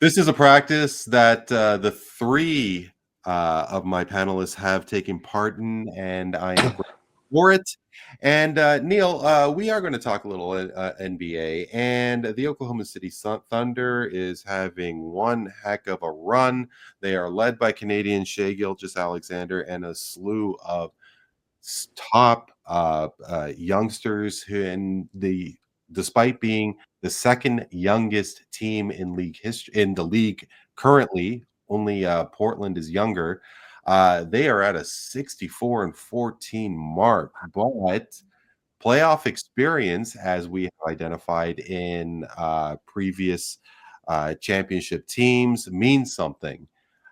This is a practice that the three of my panelists have taken part in, and I am grateful for it. And Neil, we are going to talk a little NBA, and the Oklahoma City Thunder is having one heck of a run. They are led by Canadian Shai Gilgeous-Alexander and a slew of top youngsters who, despite being the second youngest team in league history in the league currently, only Portland is younger. They are at a 64-14 mark, but playoff experience, as we have identified in previous championship teams, means something.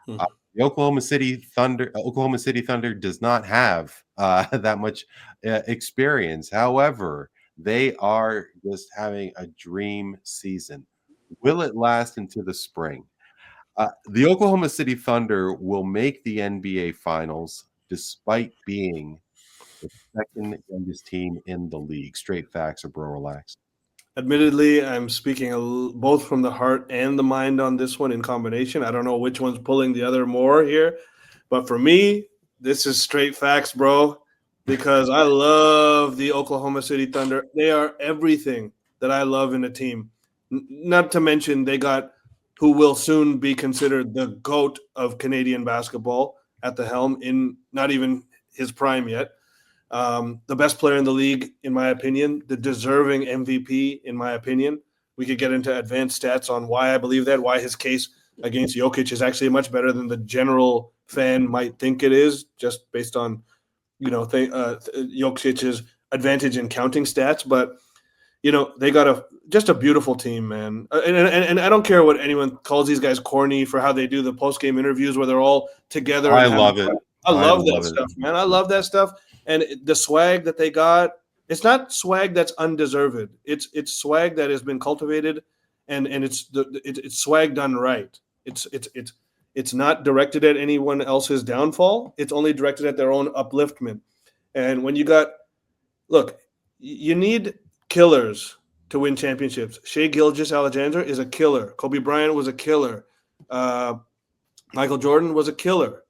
Hmm. The Oklahoma City Thunder does not have that much experience. However, they are just having a dream season. Will it last into the spring? The Oklahoma City Thunder will make the NBA Finals despite being the second youngest team in the league. Straight facts or bro relax? Admittedly, I'm speaking both from the heart and the mind on this one in combination. I don't know which one's pulling the other more here, but for me, this is straight facts, bro, because I love the Oklahoma City Thunder. They are everything that I love in a team. Not to mention they got who will soon be considered the GOAT of Canadian basketball at the helm, in not even his prime yet. The best player in the league, in my opinion, the deserving MVP, in my opinion. We could get into advanced stats on why I believe that, why his case against Jokic is actually much better than the general fan might think it is, just based on Jokic's advantage in counting stats. But they got just a beautiful team, man. And I don't care what anyone calls these guys corny for how they do the post game interviews where they're all together. I love it. I love that stuff, man. I love that stuff. And the swag that they got, it's not swag that's undeserved. It's swag that has been cultivated, and it's swag done right. It's not directed at anyone else's downfall. It's only directed at their own upliftment. And when you need killers to win championships. Shai Gilgeous-Alexander is a killer. Kobe Bryant was a killer. Michael Jordan was a killer.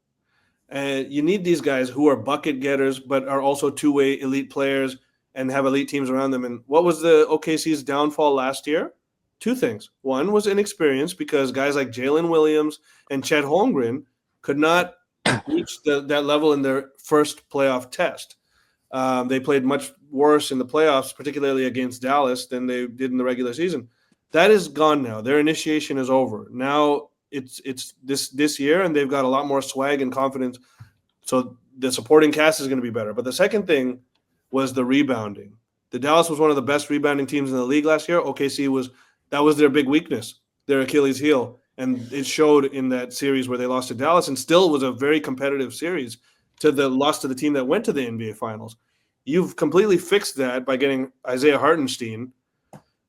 And you need these guys who are bucket getters, but are also two-way elite players and have elite teams around them. And what was the OKC's downfall last year? Two things. One was inexperience, because guys like Jalen Williams and Chet Holmgren could not reach that level in their first playoff test. They played much worse in the playoffs, particularly against Dallas, than they did in the regular season. That is gone now. Their initiation is over. Now it's this year, and they've got a lot more swag and confidence. So the supporting cast is going to be better. But the second thing was the rebounding. The Dallas was one of the best rebounding teams in the league last year. OKC that was their big weakness, their Achilles heel. And it showed in that series where they lost to Dallas, and still was a very competitive series to the loss to the team that went to the NBA Finals. You've completely fixed that by getting Isaiah Hartenstein,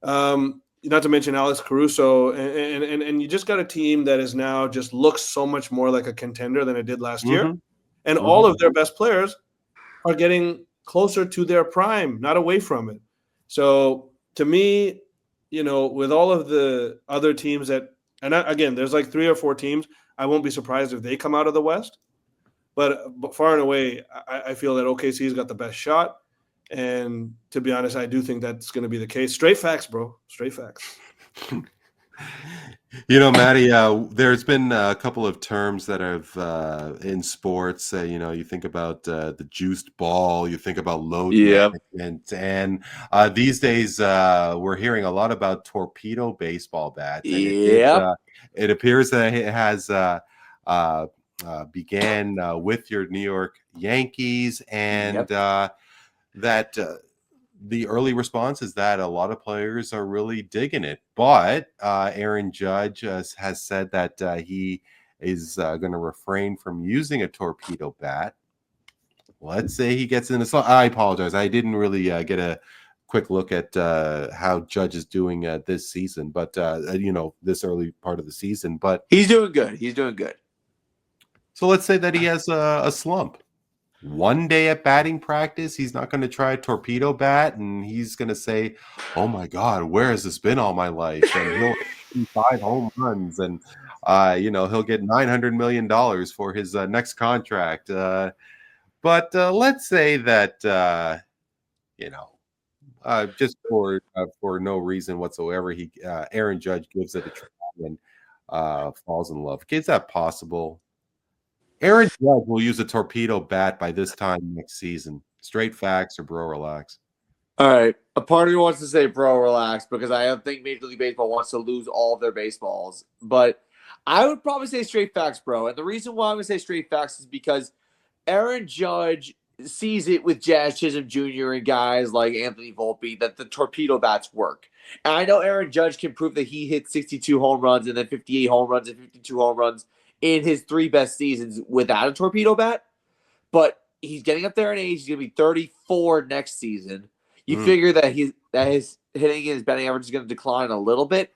not to mention Alex Caruso, and you just got a team that is now just looks so much more like a contender than it did last year. And all of their best players are getting closer to their prime, not away from it. So to me, with all of the other teams again, there's like 3 or 4 teams. I won't be surprised if they come out of the West. But far and away, I feel that OKC's got the best shot. And to be honest, I do think that's going to be the case. Straight facts, bro. Straight facts. Matty, there's been a couple of terms that have in sports. You think about the juiced ball, you think about load management, and these days we're hearing a lot about torpedo baseball bats. And it appears that it has began with your New York Yankees, and that the early response is that a lot of players are really digging it. But Aaron Judge has said that he is going to refrain from using a torpedo bat. Let's say he gets in the. I apologize. I didn't really get a quick look at how Judge is doing this season, but this early part of the season. But he's doing good. So let's say that he has a slump. One day at batting practice, he's not going to try a torpedo bat, and he's going to say, "Oh my God, where has this been all my life?" And 5 home runs, and he'll get $900 million for his next contract. But let's say that just for no reason whatsoever, Aaron Judge gives it a try and falls in love. Is that possible? Aaron Judge will use a torpedo bat by this time next season. Straight facts or bro relax? All right. A part of me wants to say bro relax because I don't think Major League Baseball wants to lose all of their baseballs. But I would probably say straight facts, bro. And the reason why I'm going to say straight facts is because Aaron Judge sees it with Jazz Chisholm Jr. and guys like Anthony Volpe that the torpedo bats work. And I know Aaron Judge can prove that he hit 62 home runs and then 58 home runs and 52 home runs in his 3 best seasons without a torpedo bat. But he's getting up there in age. He's going to be 34 next season. You figure that his hitting and his batting average is going to decline a little bit.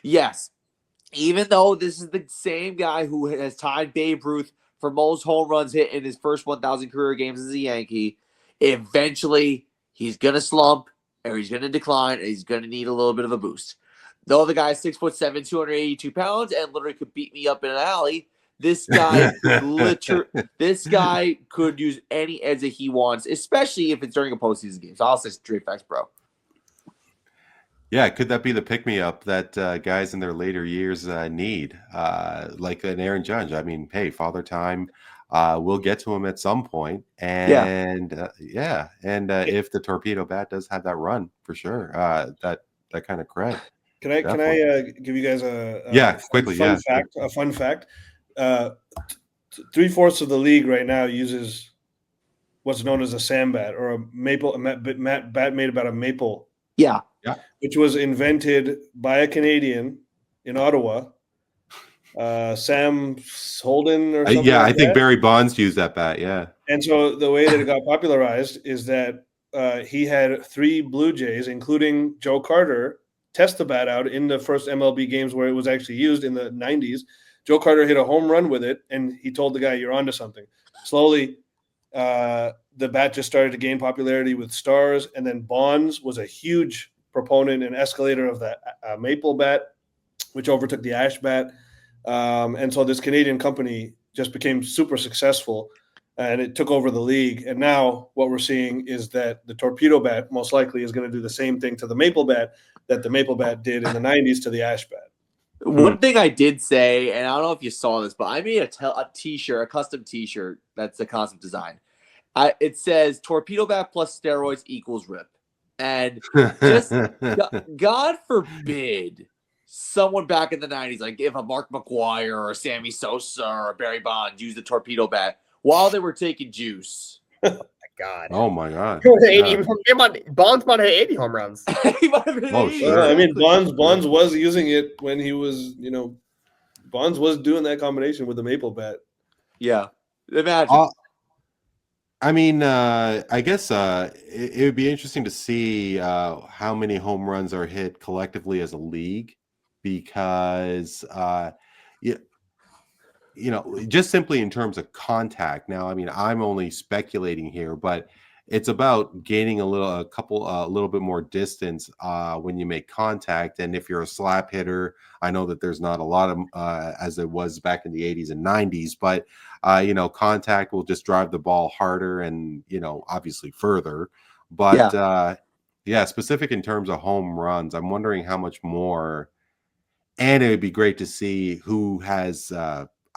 Yes, even though this is the same guy who has tied Babe Ruth for most home runs hit in his first 1,000 career games as a Yankee, eventually he's going to slump or he's going to decline and he's going to need a little bit of a boost. Though the guy's 6'7", 282 pounds and literally could beat me up in an alley, this guy could use any edge that he wants, especially if it's during a postseason game. So I'll say straight facts, bro. Yeah, could that be the pick-me-up that guys in their later years need, like an Aaron Judge? I mean, hey, Father Time, we'll get to him at some point, and if the torpedo bat does have that run, for sure, that kind of cred. Can I give you guys a fun fact? 3/4 of the league right now uses what's known as a sand bat or a bat made about a maple. Yeah. Which was invented by a Canadian in Ottawa, Sam Holden or something. I think Barry Bonds used that bat. Yeah. And so the way that it got popularized is that he had 3 Blue Jays, including Joe Carter, test the bat out in the first MLB games where it was actually used in the 90s. Joe Carter hit a home run with it, and he told the guy, "You're onto something." Slowly, the bat just started to gain popularity with stars, and then Bonds was a huge proponent and escalator of that maple bat, which overtook the ash bat. And so this Canadian company just became super successful, and it took over the league. And now what we're seeing is that the torpedo bat most likely is going to do the same thing to the maple bat that the maple bat did in the 90s to the ash bat. One thing I did say, and I don't know if you saw this, but I made a T-shirt, a custom T-shirt that's a concept design. It says torpedo bat plus steroids equals rip. And just God forbid someone back in the 90s, like if a Mark McGwire or a Sammy Sosa or a Barry Bonds used the torpedo bat while they were taking juice. God. Oh my God. Bonds might have 80 home runs. He might have been 80. Sure. I mean, Bonds was using it when he was, Bonds was doing that combination with the maple bat. Yeah. Imagine. I mean, I guess it would be interesting to see how many home runs are hit collectively as a league, because just simply in terms of contact. Now, I mean, I'm only speculating here, but it's about gaining a little bit more distance when you make contact. And if you're a slap hitter, I know that there's not a lot of as it was back in the 80s and 90s, but contact will just drive the ball harder and obviously further. But specific in terms of home runs, I'm wondering how much more. And it would be great to see who has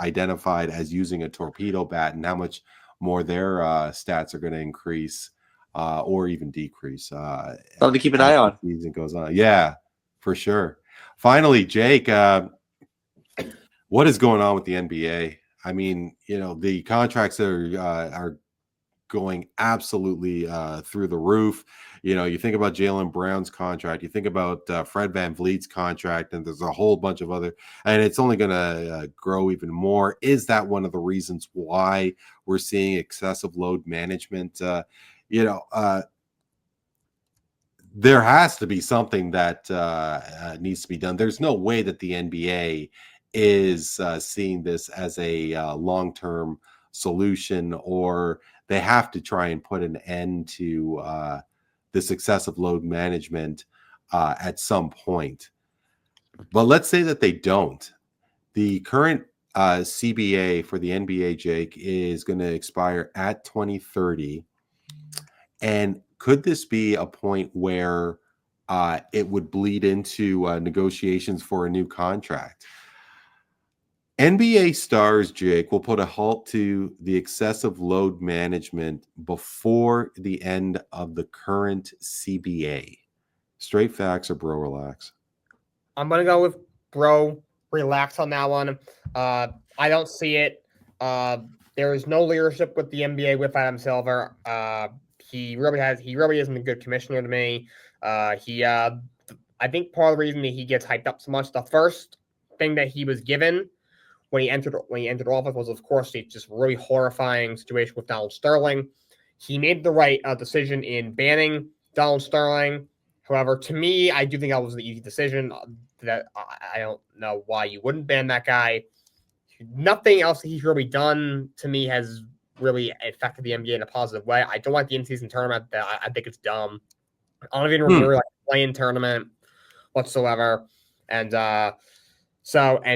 identified as using a torpedo bat and how much more their stats are going to increase or even decrease. Something to keep an eye on. Season goes on. Yeah, for sure. Finally, Jake, what is going on with the NBA? I mean, the contracts are going absolutely through the roof. You think about Jaylen Brown's contract, you think about Fred VanVleet's contract, and there's a whole bunch of other, and it's only going to grow even more. Is that one of the reasons why we're seeing excessive load management? There has to be something that needs to be done. There's no way that the NBA is seeing this as a long-term solution, or they have to try and put an end to this excessive load management at some point. But let's say that they don't. The current CBA for the NBA, Jake, is going to expire at 2030. And could this be a point where it would bleed into negotiations for a new contract? NBA stars, Jake, will put a halt to the excessive load management before the end of the current CBA. Straight facts or bro relax? I'm gonna go with bro. Relax on that one. I don't see it. There is no leadership with the NBA with Adam Silver. He really isn't a good commissioner to me. I think part of the reason that he gets hyped up so much, the first thing that he was given when he entered office was, of course, the just really horrifying situation with Donald Sterling. He made the right decision in banning Donald Sterling. However, to me, I do think that was the easy decision. That I don't know why you wouldn't ban that guy. Nothing else that he's really done to me has really affected the NBA in a positive way. I don't like the in-season tournament. I think it's dumb. I don't even really like the play-in tournament whatsoever. And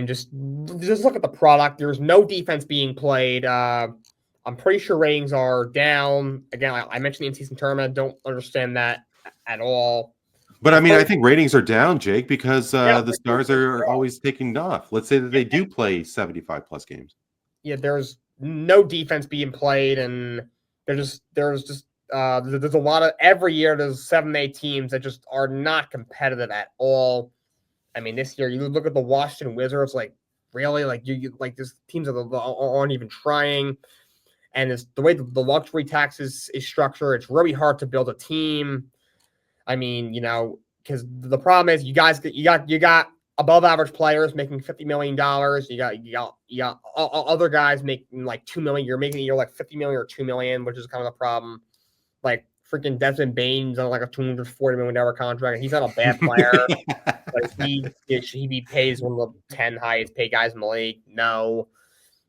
just look at the product. There's no defense being played. I'm pretty sure ratings are down. Again, I mentioned the in-season tournament. Don't understand that at all. But I mean, I think ratings are down, Jake, because the stars are always taking off. Let's say that they do play 75 plus games. Yeah, there's no defense being played, and there's a lot of every year there's 7-8 teams that just are not competitive at all. I mean, this year you look at the Washington Wizards, like really, like you like these teams that aren't even trying, and it's the way the luxury tax is structured. It's really hard to build a team. I mean, because the problem is you got above average players making $50 million. You got other guys making like $2 million. You're like $50 million or $2 million, which is kind of the problem. Like freaking Desmond Bane's on like a $240 million contract, and he's not a bad player. But he be paid one of the 10 highest paid guys in the league. No,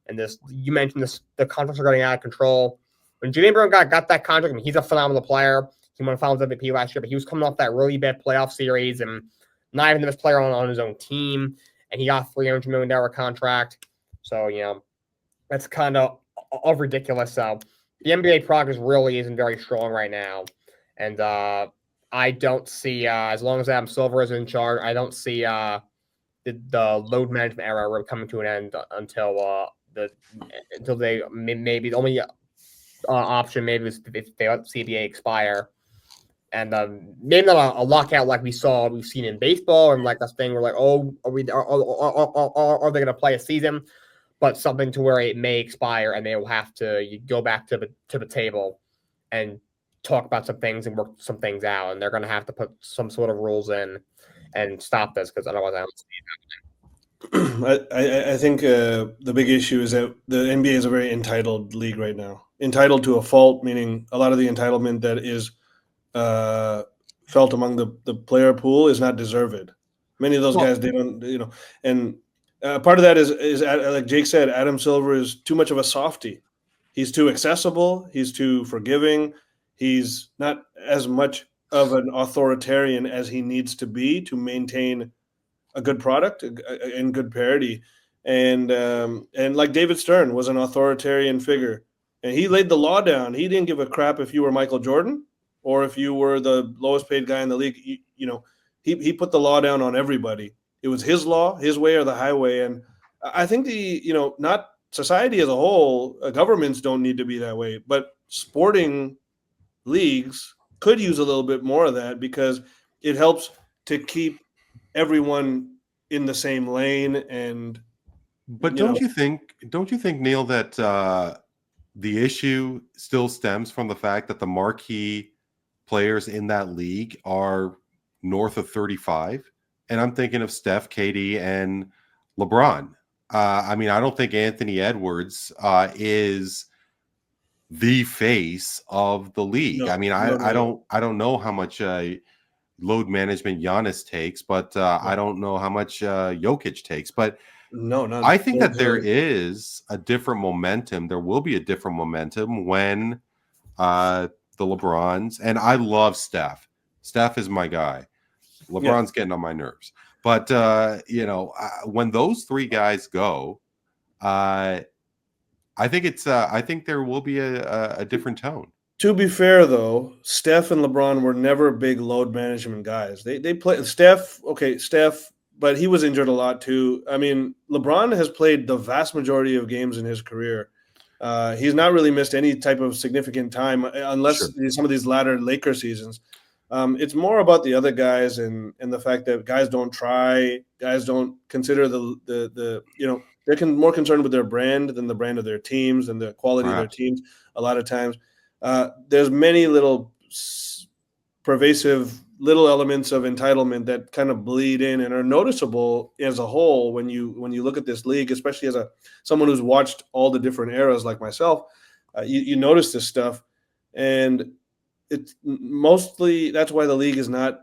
and you mentioned the contracts are getting out of control. When Jimmy Brown got that contract, I mean, he's a phenomenal player. He won Finals MVP last year, but he was coming off that really bad playoff series and not even the best player on his own team. And he got a $300 million contract. So, that's kind of ridiculous. So the NBA progress really isn't very strong right now. And I don't see, as long as Adam Silver is in charge, I don't see the load management era really coming to an end until they maybe the only option maybe is if they let the CBA expire. And maybe not a lockout like we've seen in baseball, and like this thing where like, oh, are they going to play a season? But something to where it may expire, and they will have to go back to the table and talk about some things and work some things out, and they're going to have to put some sort of rules in and stop this, because otherwise I don't see it happening. I think the big issue is that the NBA is a very entitled league right now. Entitled to a fault, meaning a lot of the entitlement that is felt among the player pool is not deserved. Many of those guys, they don't, and part of that is like Jake said, Adam Silver is too much of a softie. He's too accessible. He's too forgiving. He's not as much of an authoritarian as he needs to be to maintain a good product and good parity. And like David Stern was an authoritarian figure, and he laid the law down. He didn't give a crap if you were Michael Jordan or if you were the lowest paid guy in the league. He put the law down on everybody. It was his law, his way or the highway. And I think not society as a whole, governments don't need to be that way, but sporting leagues could use a little bit more of that, because it helps to keep everyone in the same lane. But don't you think, Neil, that the issue still stems from the fact that the marquee players in that league are north of 35? And I'm thinking of Steph, KD, and LeBron. I mean, I don't think Anthony Edwards is the face of the league. I mean, I don't know how much load management Giannis takes, but I don't know how much Jokic takes. But I think that there is a different momentum. There will be a different momentum when the LeBrons, and I love Steph. Steph is my guy. LeBron's getting on my nerves. But when those three guys go, I think there will be a different tone. To be fair, though, Steph and LeBron were never big load management guys. They play Steph, but he was injured a lot too. I mean, LeBron has played the vast majority of games in his career. He's not really missed any type of significant time unless some of these latter Laker seasons. It's more about the other guys and the fact that guys don't try, guys don't consider they're more concerned with their brand than the brand of their teams and the quality of their teams a lot of times. There's many little pervasive little elements of entitlement that kind of bleed in and are noticeable as a whole when you look at this league, especially as someone who's watched all the different eras like myself. You notice this stuff, and it's mostly that's why the league is not,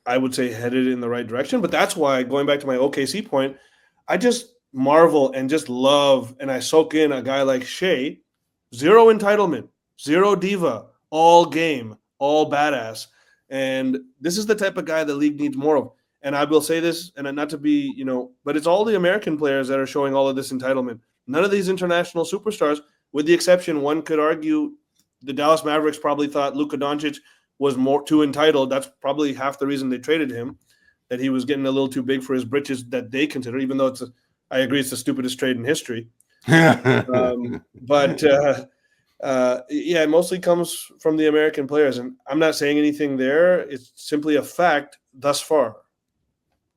I would say, headed in the right direction. But that's why, going back to my OKC point, I just marvel and just love, and I soak in a guy like Shea, zero entitlement, zero diva, all game, all badass. And this is the type of guy the league needs more of. And I will say this, and not to be, but it's all the American players that are showing all of this entitlement. None of these international superstars, with the exception, one could argue, the Dallas Mavericks probably thought Luka Doncic was too entitled. That's probably half the reason they traded him, that he was getting a little too big for his britches that they consider, even though I agree it's the stupidest trade in history. It mostly comes from the American players, and I'm not saying anything there. It's simply a fact thus far.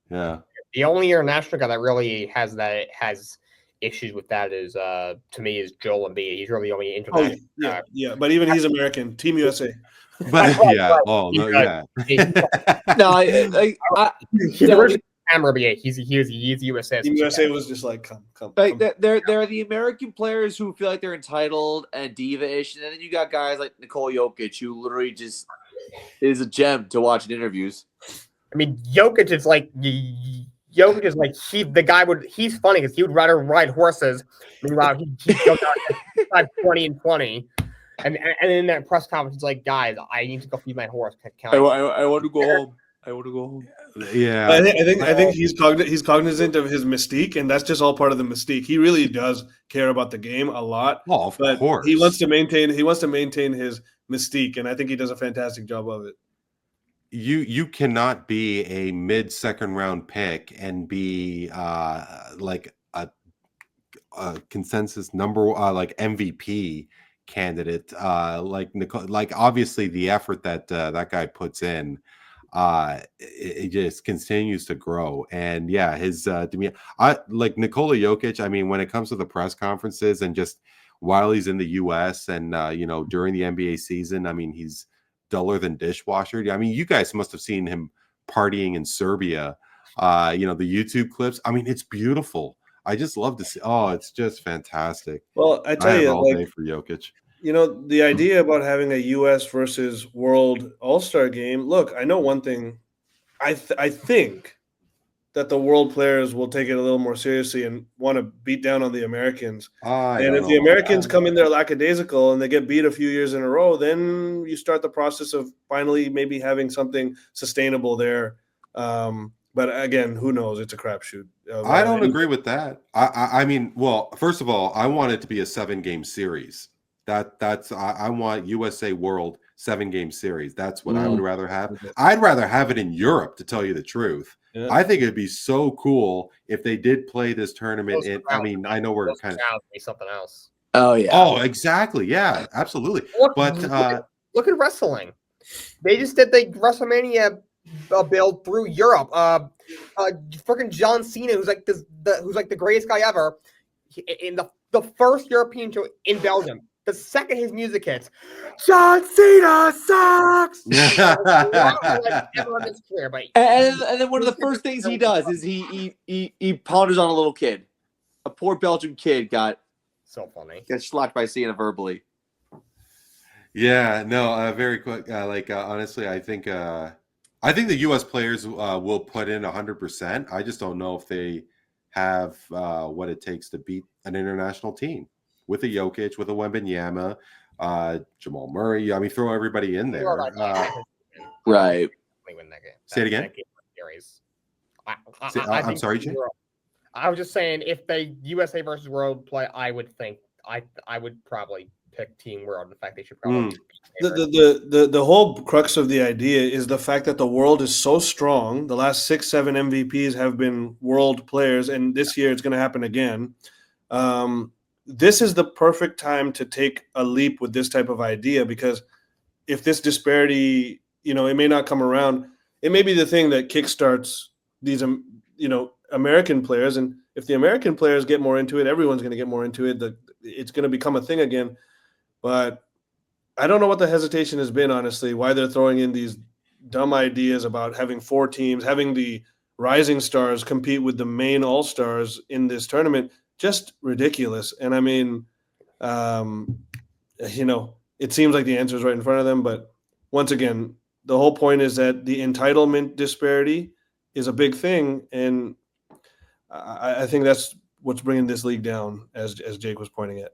Yeah. The only international guy that really has issues with that is, to me, is Joel Embiid. He's really the only international. But even he's American, Team USA. But right. Oh He's no, yeah. He's originally NBA. He's USA. Team USA was just like, come. There are the American players who feel like they're entitled and diva-ish, and then you got guys like Nikola Jokic, who literally just is a gem to watch in interviews. I mean, Jokic is like he's funny because he would rather ride horses. Meanwhile, he goes out 20 and 20. And in that press conference, it's like, guys, I need to go feed my horse. I want to go home. I want to go home. Yeah, I think he's cognizant of his mystique, and that's just all part of the mystique. He really does care about the game a lot. Oh, of course. He wants to maintain his mystique, and I think he does a fantastic job of it. You cannot be a mid-second round pick and be like a consensus number like MVP candidate, like obviously the effort that that guy puts in, it just continues to grow. And his demeanor, I like Nikola Jokic. I mean, when it comes to the press conferences and just while he's in the US and during the NBA season, I mean, he's duller than dishwasher. I mean, you guys must have seen him partying in Serbia, the YouTube clips. I mean, it's beautiful. I just love to see. Oh, it's just fantastic. Well, I tell you, all day for Jokic. The idea about having a U.S. versus World All-Star game. Look, I know one thing. I think that the world players will take it a little more seriously and want to beat down on the Americans. And if the Americans come in there lackadaisical and they get beat a few years in a row, then you start the process of finally maybe having something sustainable there. But again, who knows? It's a crapshoot. I don't agree with that. I mean, well, first of all, I want it to be a 7-game series. I want USA World 7-game series. That's what I would rather have. I'd rather have it in Europe, to tell you the truth. Yeah. I think it'd be so cool if they did play this tournament. I know we're kind of something else. Oh yeah. Oh, exactly. Yeah, absolutely. Look at wrestling. They just did the WrestleMania build through Europe. Freaking John Cena, who's like the greatest guy ever, in the first European show in Belgium. The second his music hits, John Cena sucks. Everyone is clear, but and then one of the first things he does is he ponders on a little kid. A poor Belgian kid got so funny. Gets slapped by Cena verbally. Yeah, no, very quick. Honestly, I think the U.S. players will put in 100%. I just don't know if they have what it takes to beat an international team. With a Jokic, with a Wembanyama, Jamal Murray. I mean, throw everybody in there. Right. Win that game. Say it again. I I'm think sorry, Jay. I was just saying, if they USA versus World play, I would think I would probably pick Team World. In fact, they should probably. The whole crux of the idea is the fact that the world is so strong. The last 6-7 MVPs have been world players, and this year it's going to happen again. This is the perfect time to take a leap with this type of idea, because if this disparity, it may not come around. It may be the thing that kickstarts these, American players, and if the American players get more into it, everyone's going to get more into it. It's going to become a thing again. But I don't know what the hesitation has been, honestly, why they're throwing in these dumb ideas about having 4 teams, having the rising stars compete with the main all-stars in this tournament. Just ridiculous. And I mean, it seems like the answer is right in front of them. But once again, the whole point is that the entitlement disparity is a big thing. And I think that's what's bringing this league down, as Jake was pointing at.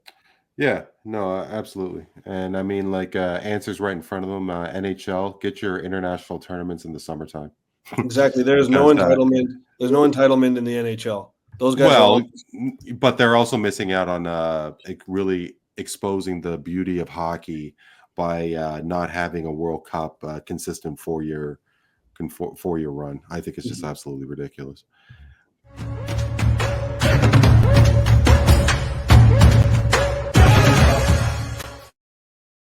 Yeah, no, absolutely. And I mean, like, answers right in front of them. NHL, get your international tournaments in the summertime. Exactly. There's no entitlement. There's no entitlement in the NHL. Those guys. But they're also missing out on really exposing the beauty of hockey by not having a World Cup consistent 4-year run. I think it's just absolutely ridiculous.